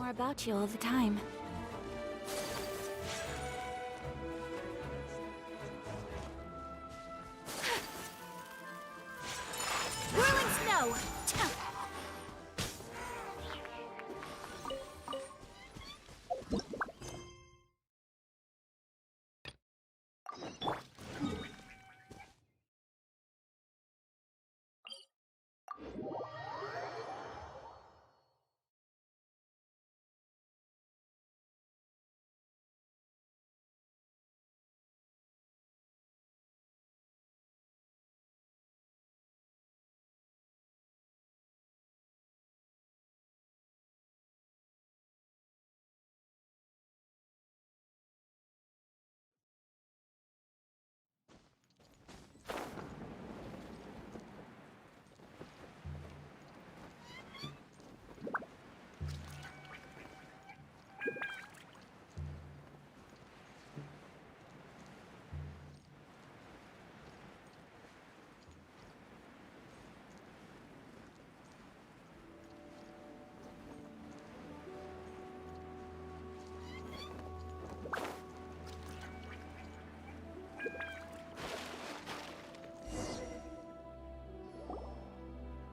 more about you all the time. Whirling snow!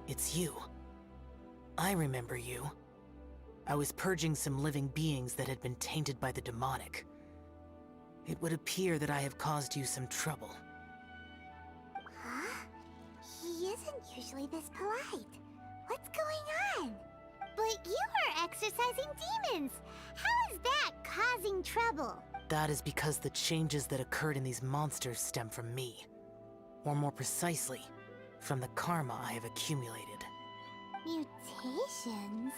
It's you. I remember you. I was purging some living beings that had been tainted by the demonic. It would appear that I have caused you some trouble. Huh? He isn't usually this polite. What's going on? But you are exorcising demons! How is that causing trouble? That is because the changes that occurred in these monsters stem from me. Or more precisely, from the karma I have accumulated. Mutations?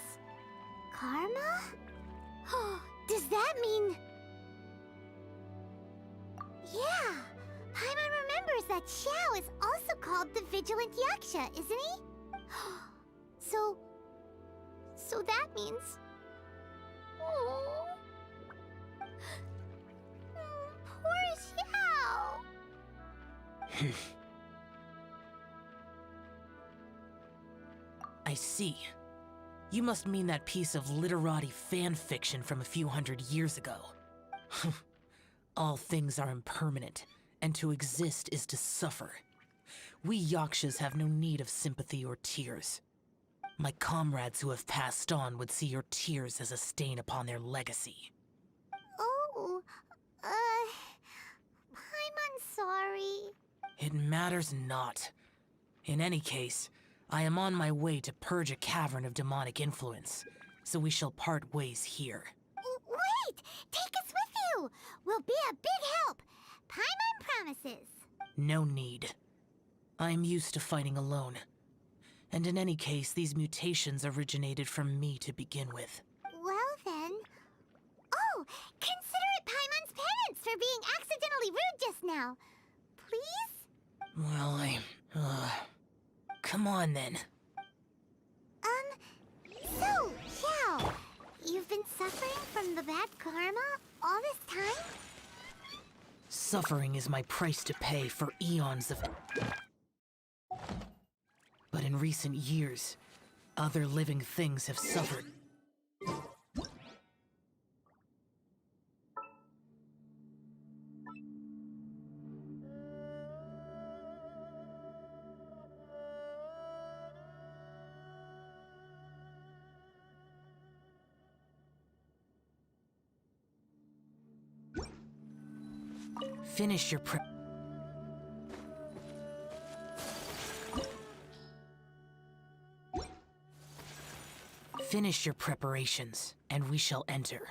Karma? Does that mean... Yeah! Paimon remembers that Xiao is also called the Vigilant Yaksha, isn't he? So that means... Oh... Poor Xiao! I see. You must mean that piece of literati fan fiction from a few hundred years ago. All things are impermanent, and to exist is to suffer. We Yakshas have no need of sympathy or tears. My comrades who have passed on would see your tears as a stain upon their legacy. Oh, I'm sorry. It matters not. In any case, I am on my way to purge a cavern of demonic influence, so we shall part ways here. Wait! Take us with you! We'll be a big help! Paimon promises! No need. I am used to fighting alone. And in any case, these mutations originated from me to begin with. Well then... Oh! Consider it Paimon's penance for being accidentally rude just now. Please? Well, come on then. So, Xiao, you've been suffering from the bad karma all this time? Suffering is my price to pay for eons of... But in recent years, other living things have suffered. Finish your prep. Finish your preparations, and we shall enter.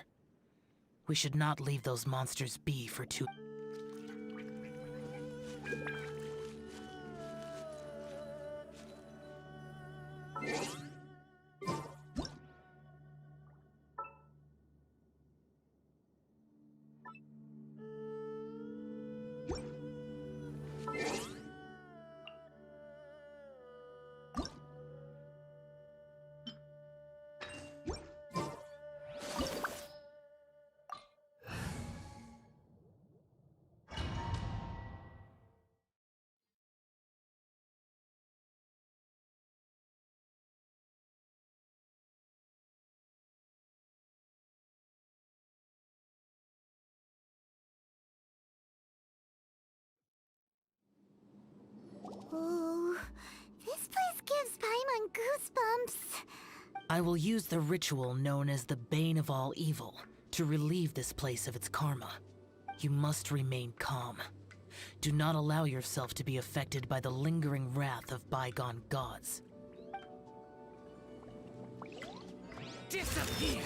We should not leave those monsters be for too... gives Paimon goosebumps. I will use the ritual known as the Bane of All Evil to relieve this place of its karma. You must remain calm. Do not allow yourself to be affected by the lingering wrath of bygone gods. Disappear!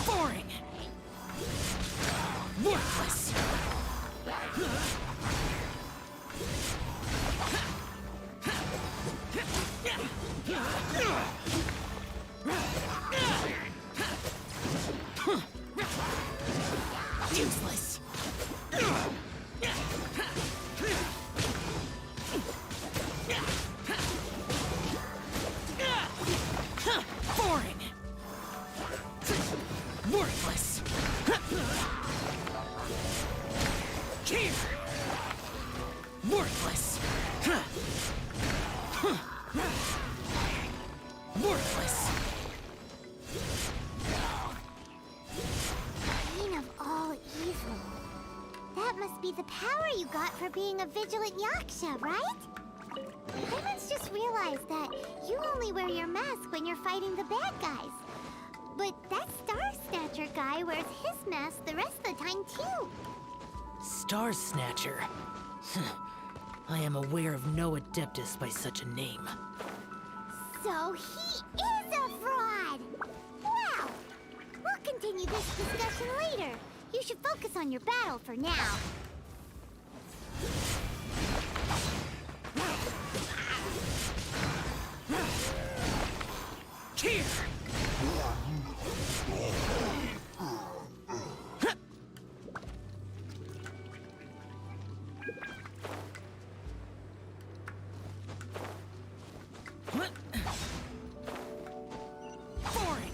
Boring! Worthless! Useless! Boring! Worthless! Here! Worthless! Worthless! Bane of all evil. That must be the power you got for being a vigilant yaksha, right? I once just realized that you only wear your mask when you're fighting the bad guys. But that Star Snatcher guy wears his mask the rest of the time, too. Star Snatcher. I am aware of no adeptus by such a name. So he is a fraud! Well, we'll continue this discussion later. You should focus on your battle for now. Here! Boring!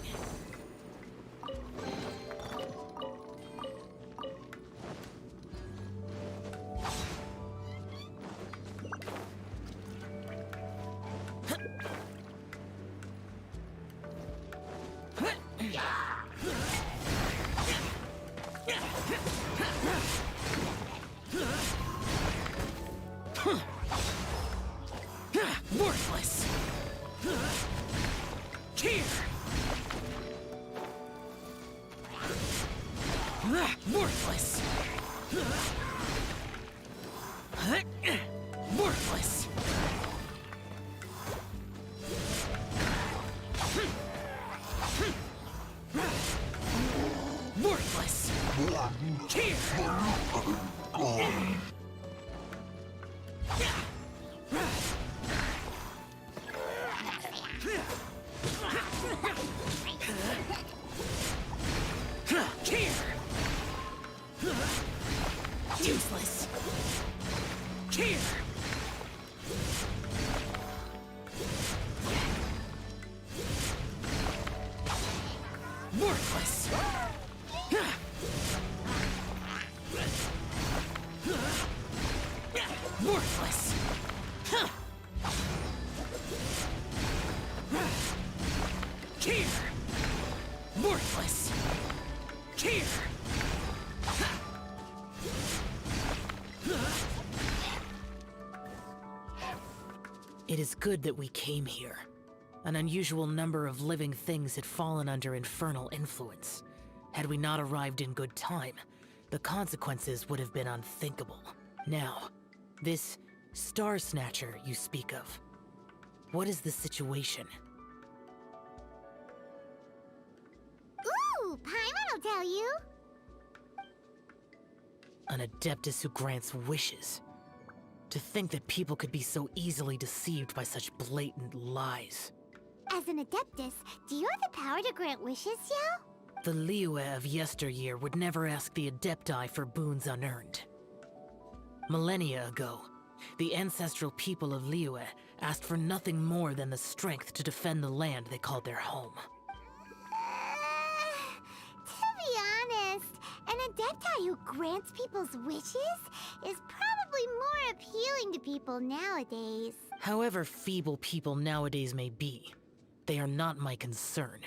Worthless! Here! Worthless! Worthless! Worthless! Here! Here! Useless! Here! Worthless! Worthless! Here! Worthless! Here! It is good that we came here. An unusual number of living things had fallen under infernal influence. Had we not arrived in good time, the consequences would have been unthinkable. Now, this Star Snatcher you speak of, what is the situation? Ooh, Paimon will tell you. An Adeptus who grants wishes. To think that people could be so easily deceived by such blatant lies. As an Adeptus, do you have the power to grant wishes, Xiao? The Liyue of yesteryear would never ask the Adepti for boons unearned. Millennia ago, the ancestral people of Liyue asked for nothing more than the strength to defend the land they called their home. To be honest, an Adepti who grants people's wishes is probably more appealing to people nowadays. However feeble people nowadays may be, they are not my concern.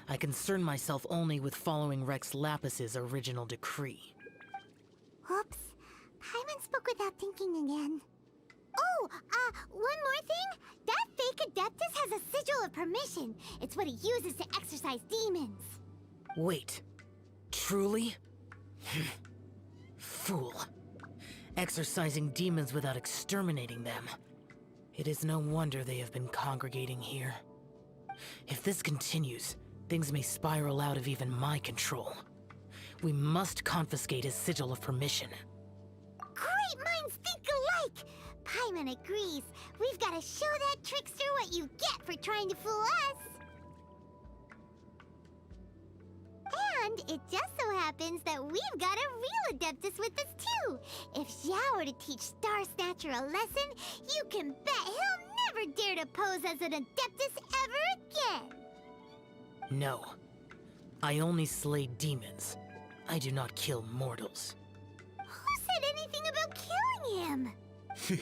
I concern myself only with following Rex Lapis's original decree. Oops. Paimon spoke without thinking again. Oh, one more thing. That fake Adeptus has a sigil of permission. It's what he uses to exorcise demons. Wait, truly? Fool. Exorcising demons without exterminating them. It is no wonder they have been congregating here. If this continues, things may spiral out of even my control. We must confiscate his sigil of permission. Great minds think alike! Paimon agrees. We've got to show that trickster what you get for trying to fool us. And it just so happens that we've got a real Adeptus with us too. If Xiao were to teach Star Snatcher a lesson, you can bet he'll never dare to pose as an Adeptus ever again. No. I only slay demons. I do not kill mortals. Who said anything about killing him?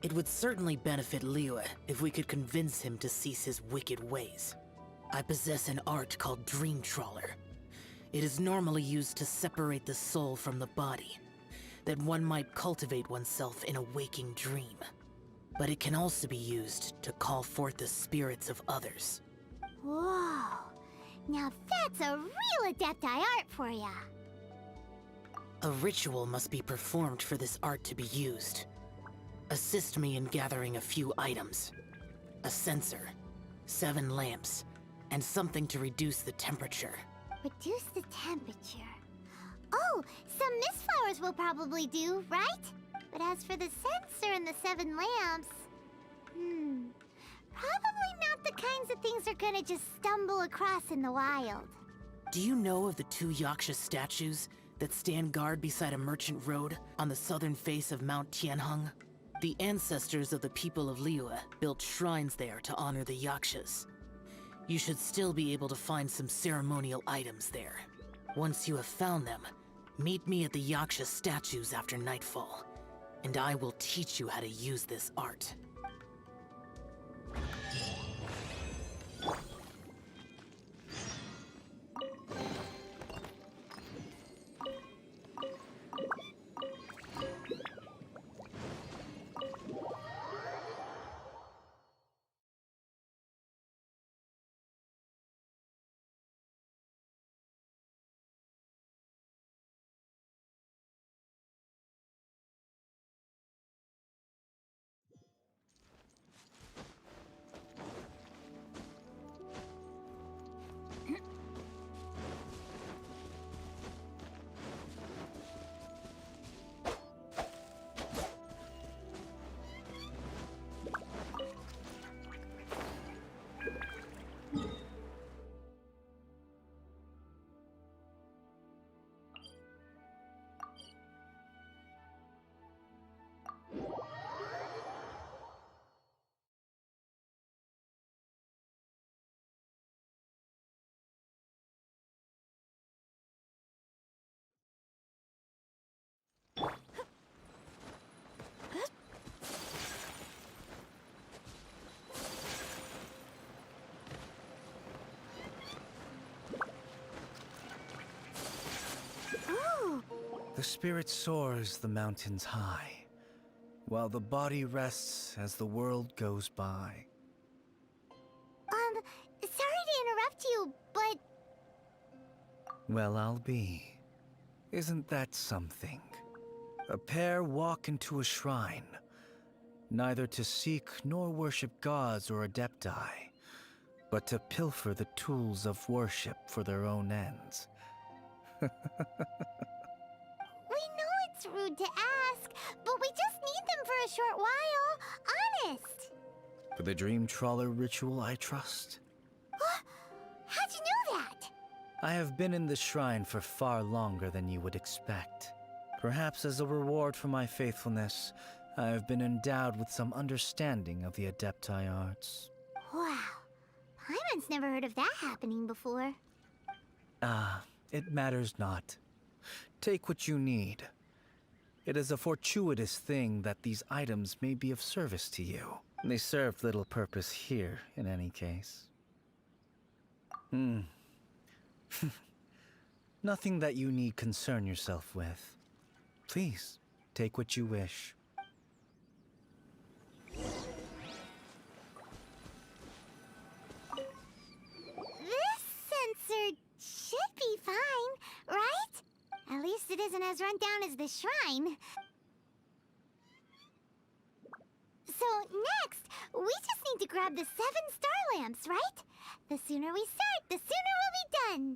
It would certainly benefit Liyue if we could convince him to cease his wicked ways. I possess an art called Dream Trawler. It is normally used to separate the soul from the body, that one might cultivate oneself in a waking dream. But it can also be used to call forth the spirits of others. Whoa. Now that's a real Adepti art for ya. A ritual must be performed for this art to be used. Assist me in gathering a few items. A censer, 7 lamps, and something to reduce the temperature. Reduce the temperature. Oh, some mist flowers will probably do, right? But as for the censer and the 7 lamps... probably not the kinds of things they're gonna just stumble across in the wild. Do you know of the 2 Yaksha statues that stand guard beside a merchant road on the southern face of Mount Tianheng? The ancestors of the people of Liyue built shrines there to honor the Yakshas. You should still be able to find some ceremonial items there. Once you have found them, meet me at the Yaksha statues after nightfall, and I will teach you how to use this art. Oh, The spirit soars the mountains high. while the body rests as the world goes by. Sorry to interrupt you, but Well, I'll be. Isn't that something? A pair walk into a shrine, neither to seek nor worship gods or adepti, but to pilfer the tools of worship for their own ends. we know it's rude to ask, but we just need them for a short while. Honest. For the Dream Trawler ritual, I trust. How'd you know that? I have been in the shrine for far longer than you would expect. Perhaps as a reward for my faithfulness, I have been endowed with some understanding of the adepti arts. Wow. Paimon's never heard of that happening before. It matters not. Take what you need. It is a fortuitous thing that these items may be of service to you. They serve little purpose here, in any case. Nothing that you need concern yourself with. Please, take what you wish. This sensor should be fine, right? At least it isn't as run down as the shrine. So next, we just need to grab the 7-star lamps, right? The sooner we start, the sooner we'll be done.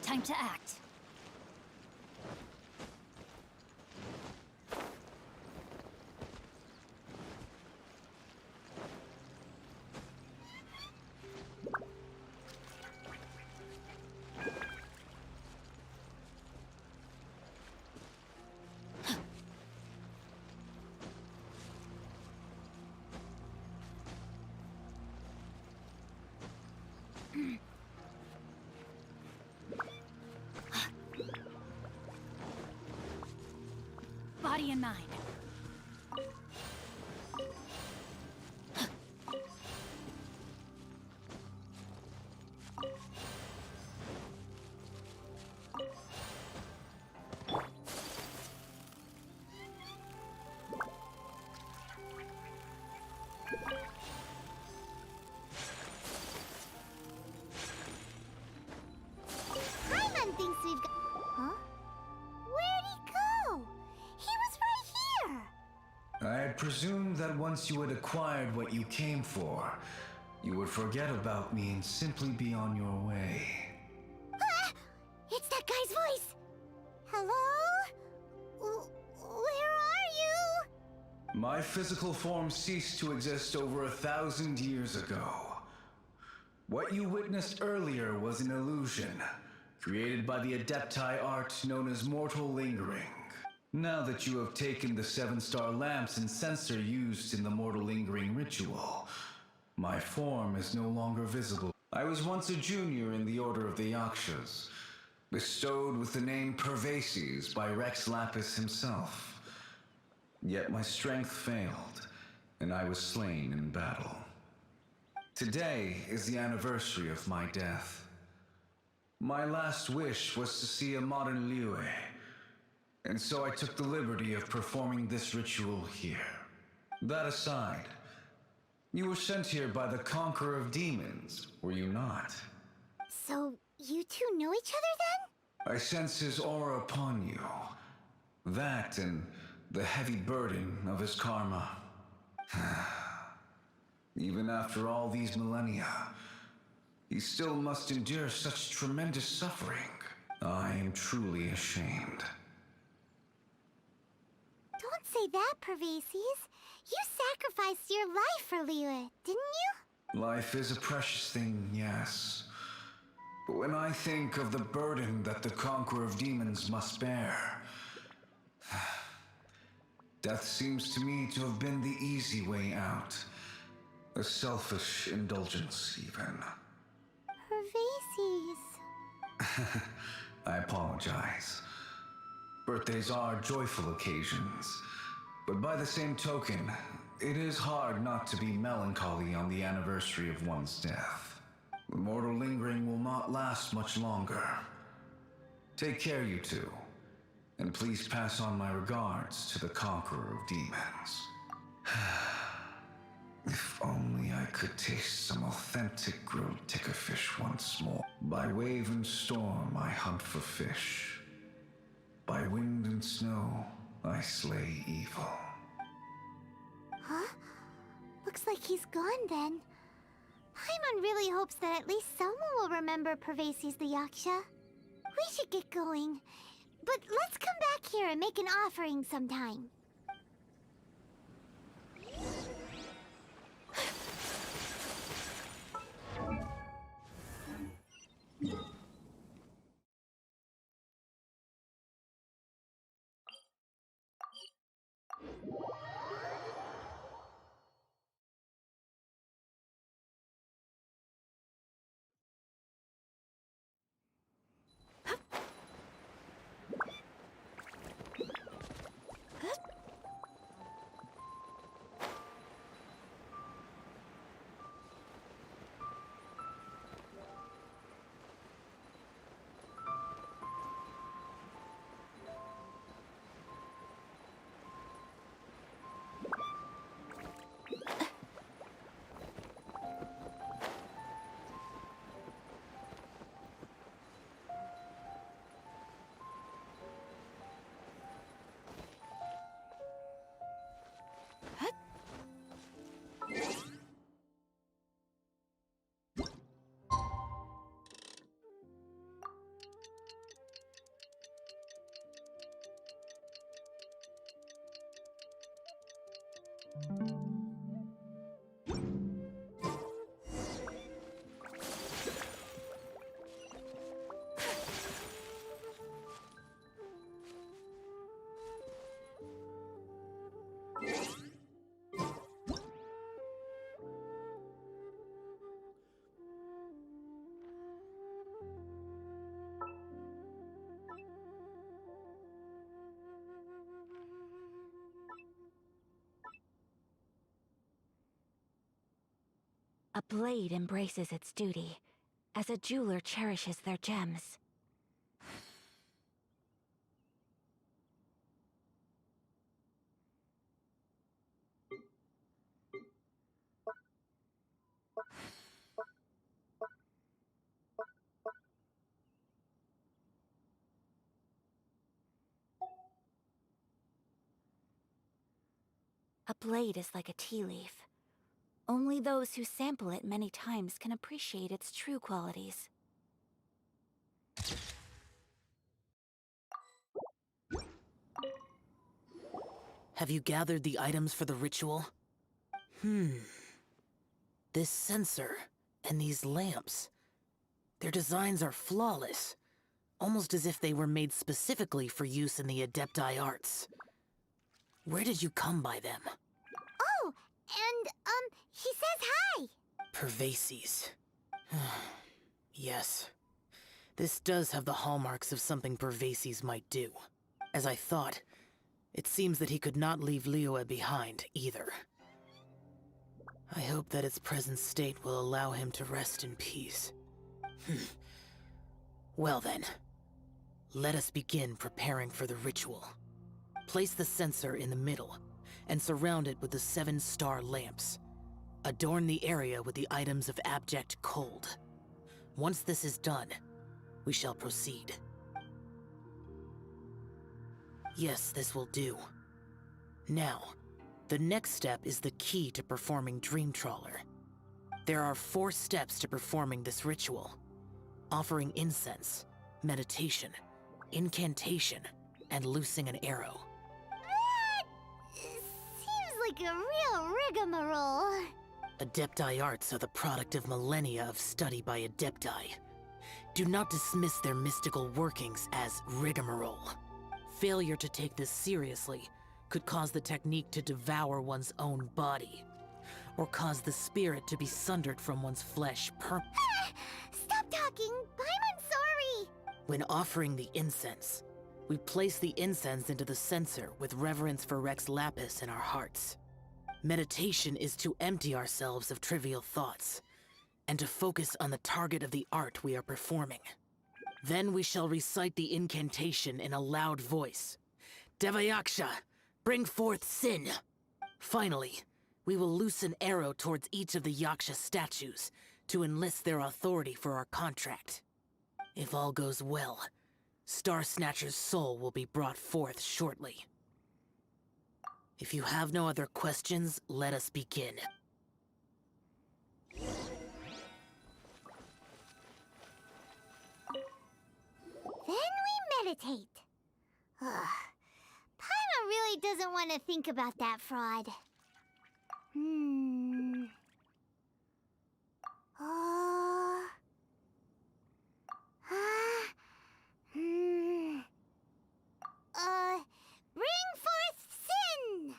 Time to act. Body and mind. Paimon thinks we've got... Huh? Where'd he go? He was right here! I had presumed that once you had acquired what you came for, you would forget about me and simply be on your way. Ah! It's that guy's voice! Hello? Where are you? My physical form ceased to exist over 1,000 years ago. What you witnessed earlier was an illusion, created by the adepti art known as mortal lingering. Now that you have taken the 7-star lamps and sensor used in the mortal lingering ritual, my form is no longer visible. I was once a junior in the Order of the Yakshas, bestowed with the name Pervases by Rex Lapis himself. Yet my strength failed, and I was slain in battle. Today is the anniversary of my death. My last wish was to see a modern Liyue, and so I took the liberty of performing this ritual here. That aside, you were sent here by the Conqueror of Demons, were you not? So, you two know each other then? I sense his aura upon you. That and the heavy burden of his karma. Even after all these millennia, he still must endure such tremendous suffering. I am truly ashamed. Don't say that, Pervases. You sacrificed your life for Liyue, didn't you? Life is a precious thing, yes. But when I think of the burden that the Conqueror of Demons must bear, death seems to me to have been the easy way out. A selfish indulgence, even. Pervases. I apologize. Birthdays are joyful occasions, but by the same token, it is hard not to be melancholy on the anniversary of one's death. The mortal lingering will not last much longer. Take care, you two, and please pass on my regards to the conqueror of demons. If only I could taste some authentic grilled tickerfish once more. By wave and storm I hunt for fish. By wind and snow I slay evil. Huh? Looks like he's gone then. Paimon really hopes that at least someone will remember Pervases the Yaksha. We should get going. But let's come back here and make an offering sometime. A blade embraces its duty, as a jeweler cherishes their gems. A blade is like a tea leaf. Only those who sample it many times can appreciate its true qualities. Have you gathered the items for the ritual? This sensor and these lamps. Their designs are flawless, almost as if they were made specifically for use in the Adepti arts. Where did you come by them? Oh, and, he says hi! Pervases. Yes. This does have the hallmarks of something Pervases might do. As I thought, it seems that he could not leave Liyue behind, either. I hope that its present state will allow him to rest in peace. Well then, let us begin preparing for the ritual. Place the sensor in the middle, and surround it with the 7-star lamps. Adorn the area with the items of abject cold. Once this is done, we shall proceed. Yes, this will do. Now, the next step is the key to performing Dream Trawler. There are 4 steps to performing this ritual. Offering incense, meditation, incantation, and loosing an arrow. Seems like a real rigmarole. Adepti arts are the product of millennia of study by Adepti. Do not dismiss their mystical workings as rigmarole. Failure to take this seriously could cause the technique to devour one's own body, or cause the spirit to be sundered from one's flesh Stop talking! I'm sorry! When offering the incense, We place the incense into the censer with reverence for Rex Lapis in our hearts. Meditation is to empty ourselves of trivial thoughts, and to focus on the target of the art we are performing. Then we shall recite the incantation in a loud voice. Devayaksha, bring forth sin! Finally, we will loose an arrow towards each of the Yaksha statues to enlist their authority for our contract. If all goes well, Star Snatcher's soul will be brought forth shortly. If you have no other questions, let us begin. Then we meditate. Ugh. Paimon really doesn't want to think about that fraud. Bring forth sin!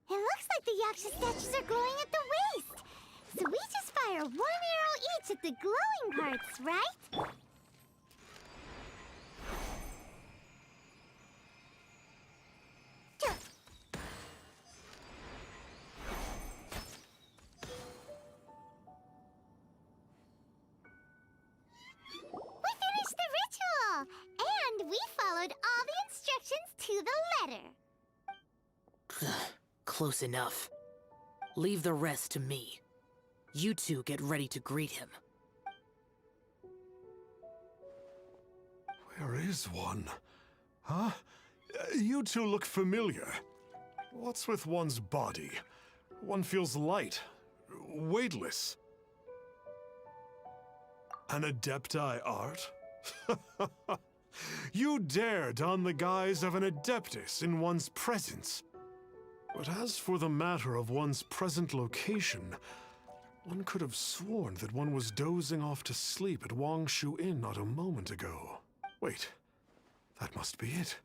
It looks like the Yaksha statues are glowing at the waist. So we just fire one arrow each at the glowing parts, right? We finished the ritual! And we followed all the instructions to the letter. Close enough. Leave the rest to me. You two get ready to greet him. Where is one? Huh? You two look familiar. What's with one's body? One feels light, weightless. An Adepti art? You dare don the guise of an Adeptus in one's presence. But as for the matter of one's present location, one could have sworn that one was dozing off to sleep at Wangshu Inn not a moment ago. Wait, that must be it.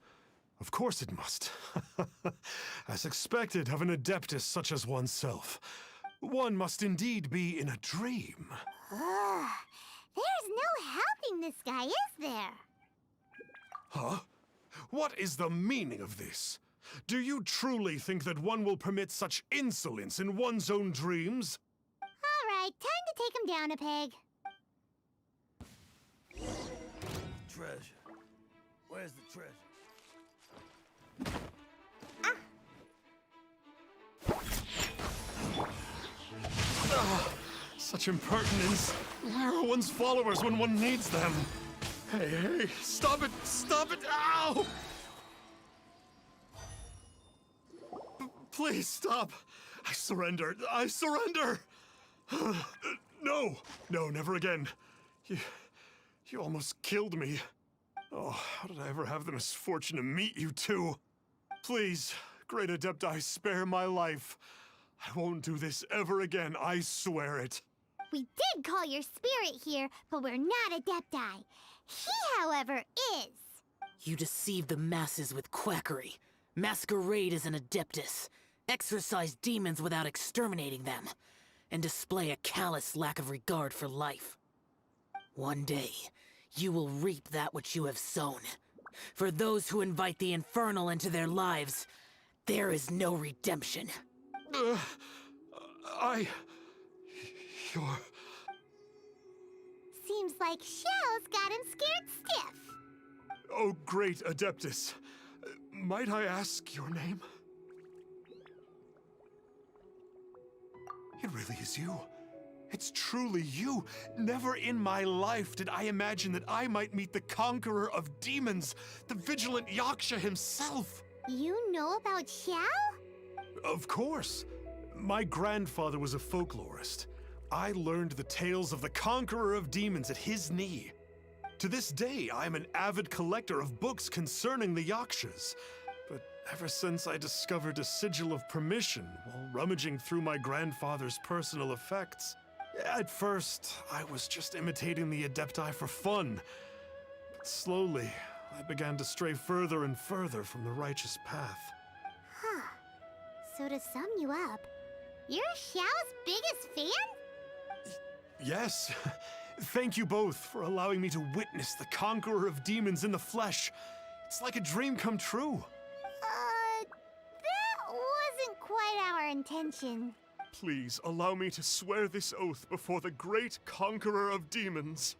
Of course it must. As expected of an Adeptus such as oneself, one must indeed be in a dream. There's no helping this guy, is there? Huh? What is the meaning of this? Do you truly think that one will permit such insolence in one's own dreams? All right, time to take him down a peg. Treasure. Where's the treasure? Such impertinence. Where are one's followers when one needs them? Hey, hey, stop it! Stop it! Ow! Please stop! I surrender! I surrender! No! No, never again. You almost killed me. Oh, how did I ever have the misfortune to meet you two? Please, Great Adepti, spare my life. I won't do this ever again, I swear it. We did call your spirit here, but we're not Adepti. He, however, is. You deceive the masses with quackery, masquerade as an Adeptus, exorcise demons without exterminating them, and display a callous lack of regard for life. One day, you will reap that which you have sown. For those who invite the infernal into their lives, there is no redemption. You're... Seems like Xiao's got him scared stiff. Oh, great Adeptus. Might I ask your name? It really is you. It's truly you. Never in my life did I imagine that I might meet the conqueror of demons, the vigilant Yaksha himself. You know about Xiao? Of course. My grandfather was a folklorist. I learned the tales of the conqueror of demons at his knee. To this day, I am an avid collector of books concerning the Yakshas. But ever since I discovered a sigil of permission while rummaging through my grandfather's personal effects, at first, I was just imitating the Adepti for fun. But slowly, I began to stray further and further from the righteous path. Huh. So to sum you up, you're Xiao's biggest fan? Yes. Thank you both for allowing me to witness the conqueror of demons in the flesh. It's like a dream come true. That wasn't quite our intention. Please allow me to swear this oath before the great conqueror of demons.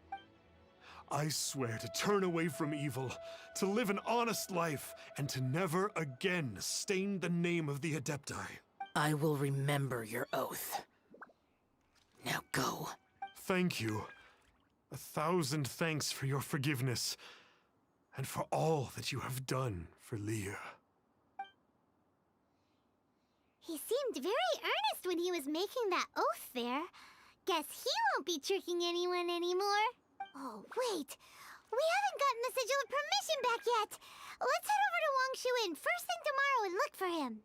I swear to turn away from evil, to live an honest life, and to never again stain the name of the Adepti. I will remember your oath. Now go. Thank you. 1,000 thanks for your forgiveness, and for all that you have done for Leah. He seemed very earnest when he was making that oath there. Guess he won't be tricking anyone anymore. Oh, wait. We haven't gotten the sigil of permission back yet. Let's head over to Wangshuin first thing tomorrow and look for him.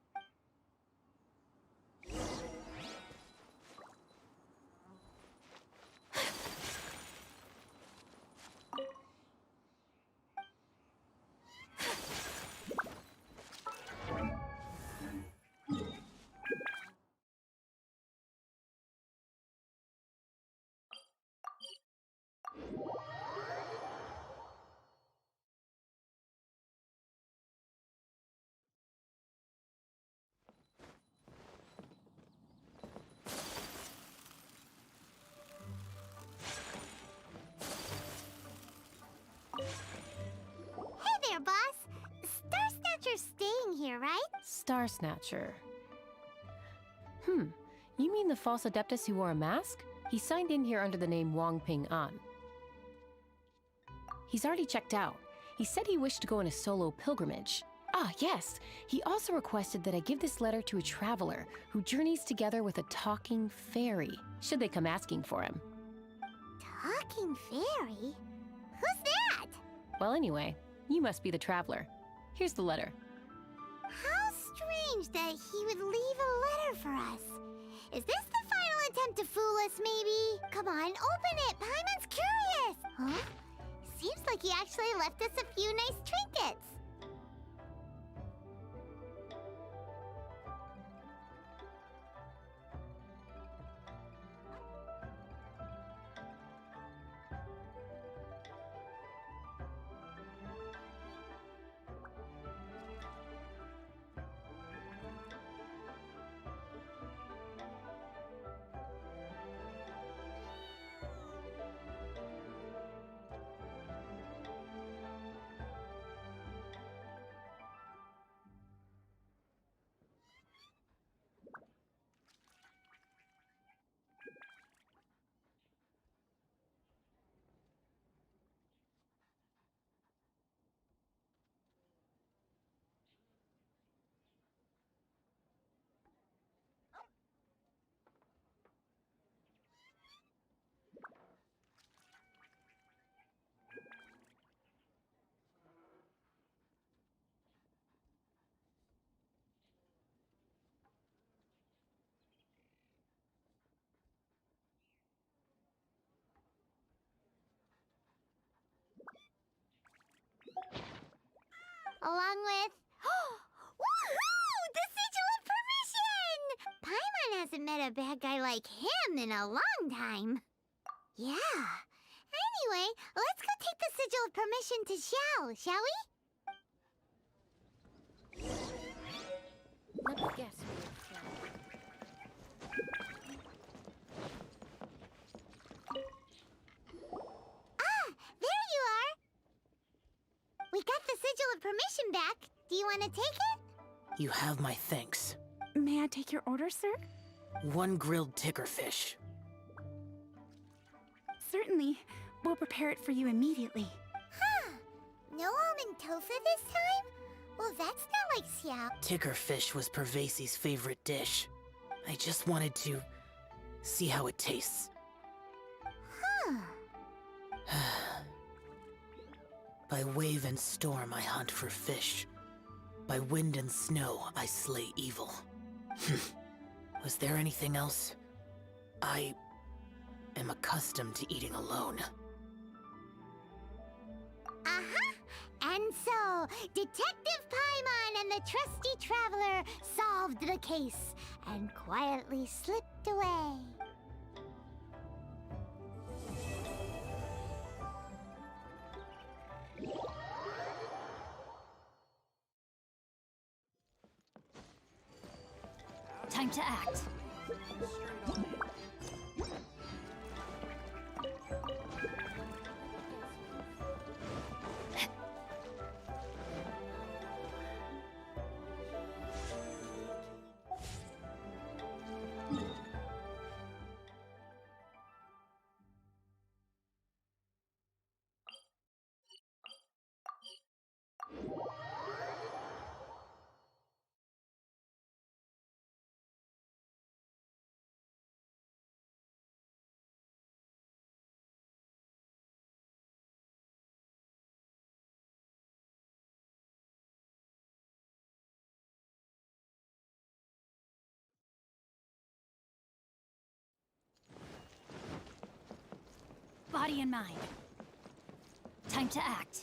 Hey there, boss. Star Snatcher's staying here, right? Star Snatcher. You mean the false Adeptus who wore a mask? He signed in here under the name Wang Ping An. He's already checked out. He said he wished to go on a solo pilgrimage. Ah, yes! He also requested that I give this letter to a traveler who journeys together with a talking fairy, should they come asking for him. Talking fairy? Who's that? Well, anyway, you must be the traveler. Here's the letter. How strange that he would leave a letter for us. Is this the final attempt to fool us, maybe? Come on, open it! Paimon's curious! Huh? Seems like he actually left us a few nice trinkets. Along with... Woohoo! The sigil of permission! Paimon hasn't met a bad guy like him in a long time. Yeah. Anyway, let's go take the sigil of permission to Xiao, shall we? Let me guess who it's from. Ah, there you are! We got the sigil of permission back. Do you want to take it? You have my thanks. May I take your order, sir? 1 grilled ticker fish. Certainly. We'll prepare it for you immediately. Huh. No almond tofu this time? Well, that's not like xiao. Ticker fish was Pervasi's favorite dish. I just wanted to see how it tastes. Huh. By wave and storm I hunt for fish. By wind and snow I slay evil. Was there anything else? I am accustomed to eating alone. And so, Detective Paimon and the trusty traveler solved the case and quietly slipped away. Time to act. Body and mind. Time to act.